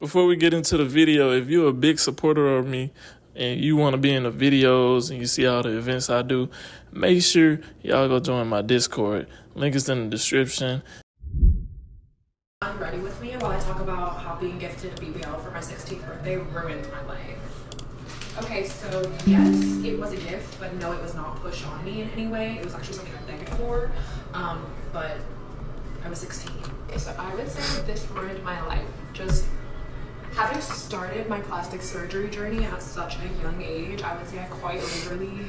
before we get into the video, if you're a big supporter of me and you want to be in the videos and you see all the events I do, make sure y'all go join my Discord. Link is in the description. I'm ready with me while I talk about how being gifted a BBL for my 16th birthday ruined my life. Okay, so yes, it was a gift, but no, it was not pushed on me in any way. It was actually something I begged for, but I was 16. So I would say that this ruined my life. Just having started my plastic surgery journey at such a young age, I would say I quite literally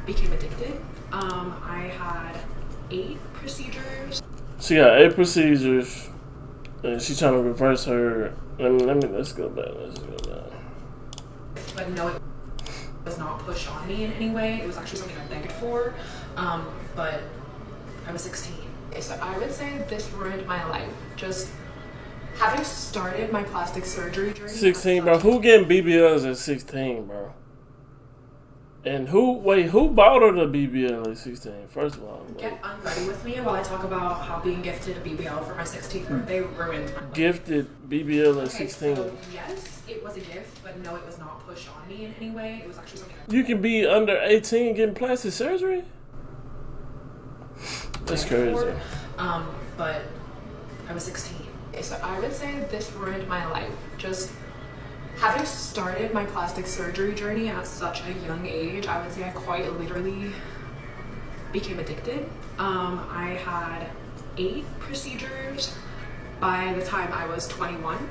became addicted. I had 8 procedures. She got 8 procedures, and she's trying to reverse her. Let's go back. But no, it was not pushed on me in any way. It was actually something I begged for, but I was 16. So I would say this ruined my life. Just having started my plastic surgery journey. 16, bro. Who getting BBLs at 16, bro? And who bought her the BBL at 16? First of all, get unready with me while I talk about how being gifted a BBL for my 16th birthday ruined my life. Gifted BBL at 16. So yes, it was a gift, but no, it was not pushed on me in any way. It was actually something You can be under 18 getting plastic surgery? That's crazy. But I was 16. So I would say this ruined my life. Just having started my plastic surgery journey at such a young age, I would say I quite literally became addicted. I had 8 procedures by the time I was 21,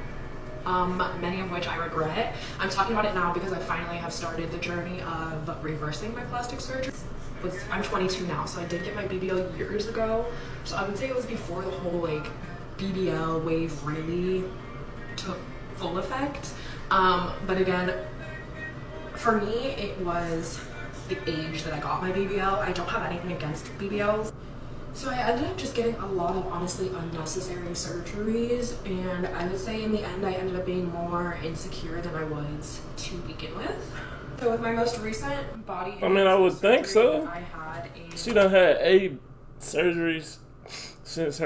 many of which I regret. I'm talking about it now because I finally have started the journey of reversing my plastic surgery. I'm 22 now, so I did get my BBL years ago. So I would say it was before the whole BBL wave really took full effect. But again, for me, it was the age that I got my BBL. I don't have anything against BBLs. So I ended up just getting a lot of honestly unnecessary surgeries, and I would say in the end I ended up being more insecure than I was to begin with. So with my most recent body I would think so. I had She done had 8 surgeries since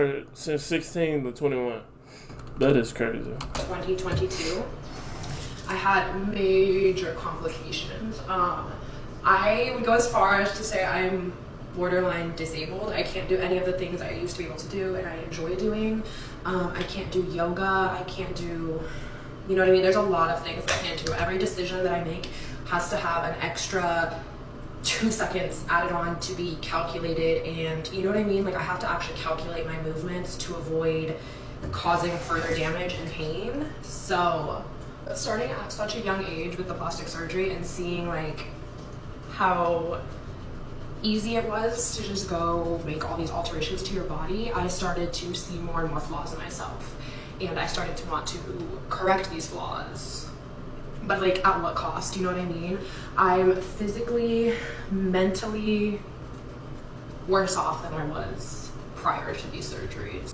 16 to 21. That is crazy. 2022. I had major complications. I would go as far as to say I'm borderline disabled. I can't do any of the things I used to be able to do and I enjoy doing. I can't do yoga. I can't do, you know what I mean? There's a lot of things I can't do. Every decision that I make has to have an extra 2 seconds added on to be calculated, and you know what I mean? I have to actually calculate my movements to avoid causing further damage and pain. So starting at such a young age with the plastic surgery and seeing how easy it was to just go make all these alterations to your body, I started to see more and more flaws in myself, and I started to want to correct these flaws. But at what cost? You know what I mean? I'm physically, mentally worse off than I was prior to these surgeries.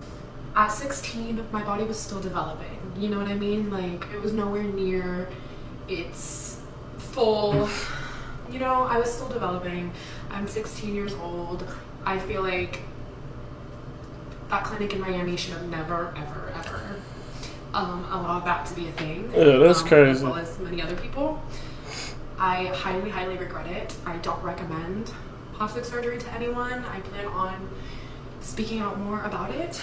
At 16, my body was still developing. You know what I mean? It was nowhere near its full, I was still developing. I'm 16 years old. I feel like that clinic in Miami should have never, ever, ever allowed that to be a thing. Yeah, that's crazy. As well as many other people. I highly, highly regret it. I don't recommend plastic surgery to anyone. I plan on speaking out more about it.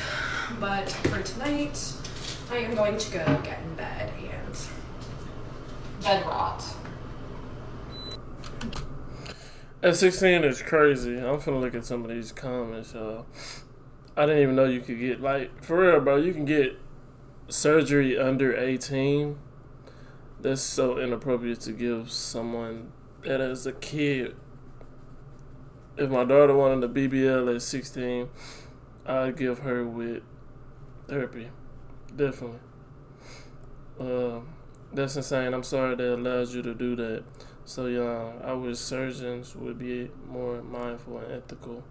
But for tonight, I am going to go get in bed and bed rot. At 16 is crazy. I'm finna look at some of these comments, y'all. I didn't even know you could get, for real, bro, you can get surgery under 18. That's so inappropriate to give someone that as a kid. If my daughter wanted a BBL at 16, I'd give her with therapy. Definitely. That's insane. I'm sorry that allows you to do that so young. I wish surgeons would be more mindful and ethical.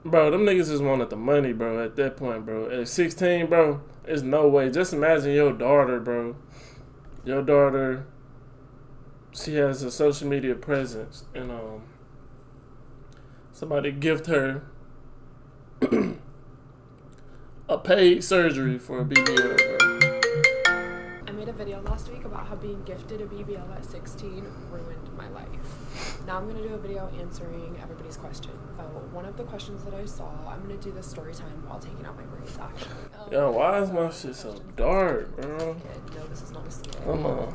Bro, them niggas just wanted the money, bro, at that point, bro. At 16, bro, there's no way. Just imagine your daughter, bro. Your daughter, she has a social media presence, and somebody gift her a paid surgery for a BBL, bro. last week about how being gifted a BBL at 16 ruined my life. Now I'm going to do a video answering everybody's question. So one of the questions that I saw, I'm going to do this story time while taking out my braids, actually. Yo, why is my shit so dark, bro? No, this is not a secret. Come on.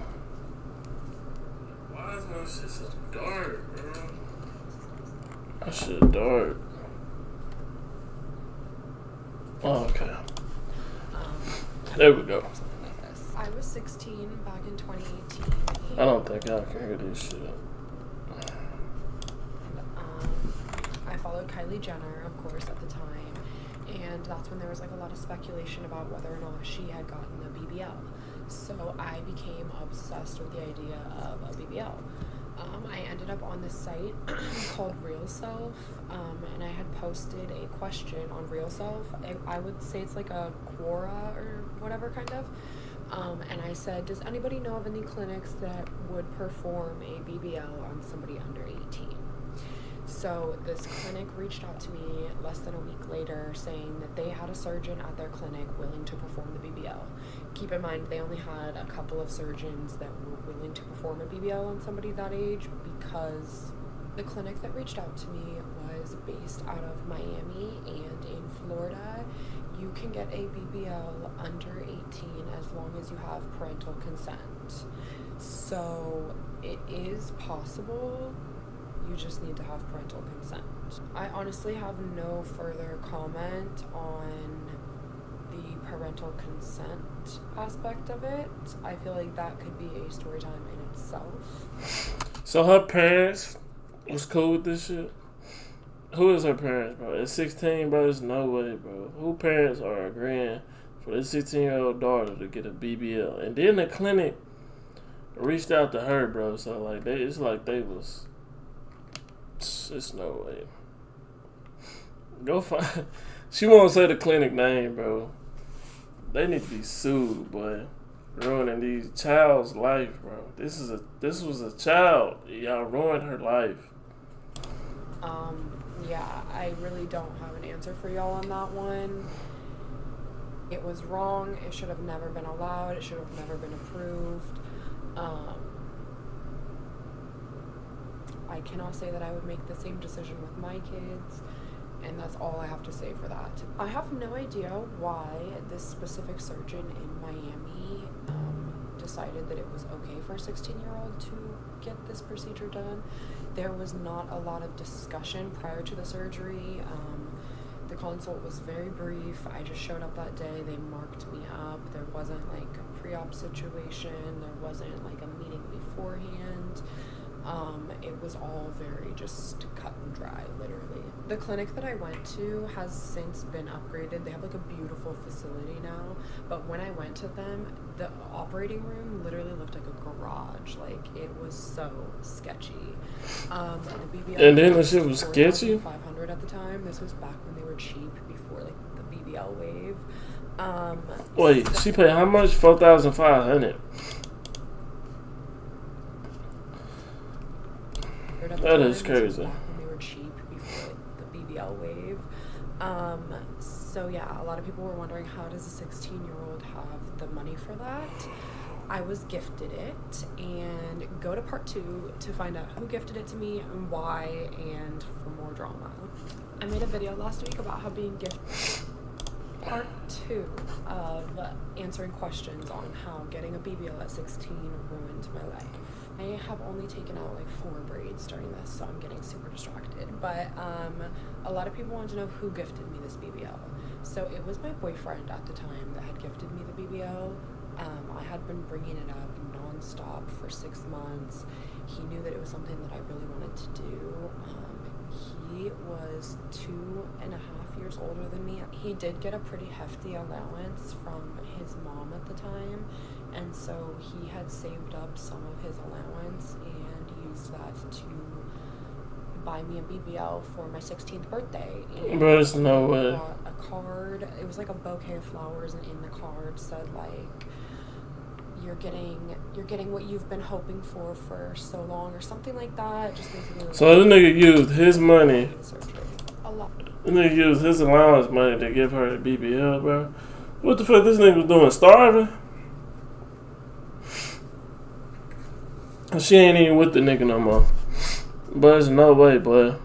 Why is my shit so dark, bro? My shit dark. Oh, okay. There we go. I was 16 back in 2018. I don't think I can hear this shit. I followed Kylie Jenner, of course, at the time, and that's when there was like a lot of speculation about whether or not she had gotten a BBL. So I became obsessed with the idea of a BBL. I ended up on this site called Real Self, and I had posted a question on Real Self. I would say it's like a Quora or whatever kind of. And I said, does anybody know of any clinics that would perform a BBL on somebody under 18? So this clinic reached out to me less than a week later saying that they had a surgeon at their clinic willing to perform the BBL. Keep in mind, they only had a couple of surgeons that were willing to perform a BBL on somebody that age because the clinic that reached out to me was based out of Miami, and in Florida, you can get a BBL under 18 as long as you have parental consent. So it is possible. You just need to have parental consent. I honestly have no further comment on the parental consent aspect of it. I feel like that could be a story time in itself. So her parents was cool with this shit? Who is her parents, bro? At 16, bro, there's no way, bro. Who parents are agreeing for this 16-year-old daughter to get a BBL? And then the clinic reached out to her, bro. So, like, it's like they was... It's no way. Go find... She won't say the clinic name, bro. They need to be sued, boy. Ruining these child's life, bro. This was a child. Y'all ruined her life. Yeah, I really don't have an answer for y'all on that one. It was wrong. It should have never been allowed. It should have never been approved. I cannot say that I would make the same decision with my kids, and that's all I have to say for that. I have no idea why this specific surgeon in Miami decided that it was okay for a 16-year-old to get this procedure done. There was not a lot of discussion prior to the surgery. The consult was very brief. I just showed up that day. They marked me up. There wasn't like a pre-op situation. There wasn't like a meeting beforehand. It was all very just cut and dry, literally. The clinic that I went to has since been upgraded. They have like a beautiful facility now, but when I went to them, the operating room literally looked like a garage. Like, it was so sketchy. The BBL and then the shit was sketchy? $500 at the time. This was back when they were cheap, before like the BBL wave. Wait, she paid how much? $4,500. That is crazy. Back when they were cheap, before like the BBL wave. So yeah, a lot of people were wondering, how does a 16-year-old have the money for that? I was gifted it, and go to part 2 to find out who gifted it to me and why, and for more drama. I made a video last week about how being gifted. Part 2 of answering questions on how getting a BBL at 16 ruined my life. I have only taken out like 4 braids during this, so I'm getting super distracted. But a lot of people wanted to know who gifted me this BBL. So it was my boyfriend at the time that had gifted me the BBL. I had been bringing it up nonstop for 6 months. He knew that it was something that I really wanted to do. He was 2.5 years older than me. He did get a pretty hefty allowance from his mom at the time, and so he had saved up some of his allowance and used that to buy me a BBL for my 16th birthday. And there's no way. Bought a card. It was like a bouquet of flowers, and in the card said like, you're getting what you've been hoping for so long, or something like that. Just basically. So this nigga used his money. A lot. This nigga used his allowance money to give her the BBL, bro. What the fuck this nigga was doing? Starving? She ain't even with the nigga no more. But there's no way, boy.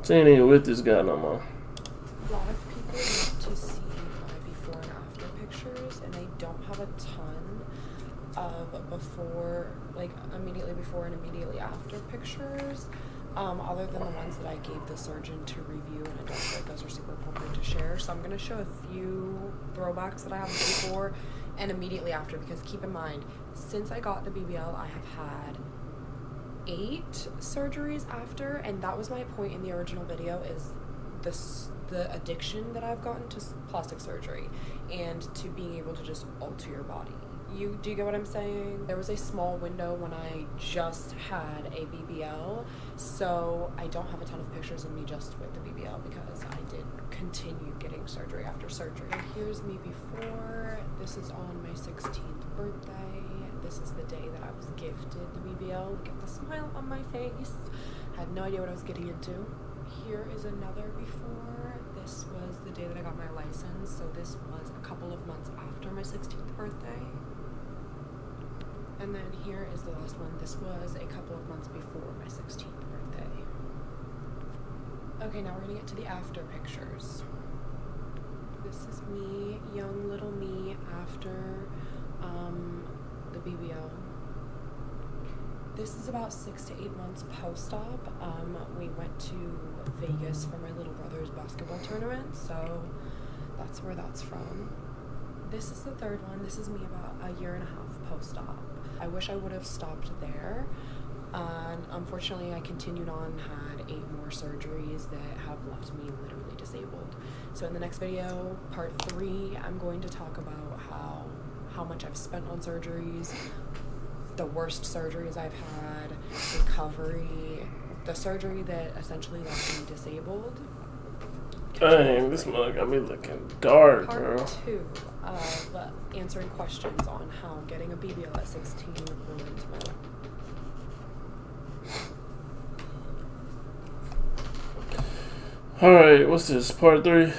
She ain't even with this guy no more. A lot of people want to see my before and after pictures, and I don't have a ton of before, like immediately before and immediately after pictures, other than the ones that I gave the surgeon to review, and I don't feel like those are super appropriate to share. So I'm going to show a few throwbacks that I have before and immediately after, because keep in mind, since I got the BBL, I have had 8 surgeries after, and that was my point in the original video, is the addiction that I've gotten to plastic surgery and to being able to just alter your body. Do you get what I'm saying? There was a small window when I just had a BBL, so I don't have a ton of pictures of me just with the BBL because I did continue getting surgery after surgery. Here's me before. This is on my 16th birthday. This is the day that I was gifted the BBL. Look at the smile on my face. I had no idea what I was getting into. Here is another before. This was the day that I got my license, so this was a couple of months after my 16th birthday. And then here is the last one. This was a couple of months before my 16th birthday. Okay, now we're gonna get to the after pictures. This is me, young little me, after the BBL. This is about 6 to 8 months post-op. We went to Vegas for my little brother's basketball tournament, so that's where that's from. This is the third one. This is me about a year and a half post-op. I wish I would have stopped there. And unfortunately, I continued on, had 8 more surgeries that have left me literally disabled. So in the next video, part 3, I'm going to talk about how much I've spent on surgeries, the worst surgeries I've had, recovery, the surgery that essentially left me disabled. Dang, this mug got me looking dark, bro. Part 2 of answering questions on how getting a BBL at 16 ruined my life. Alright, what's this? Part 3?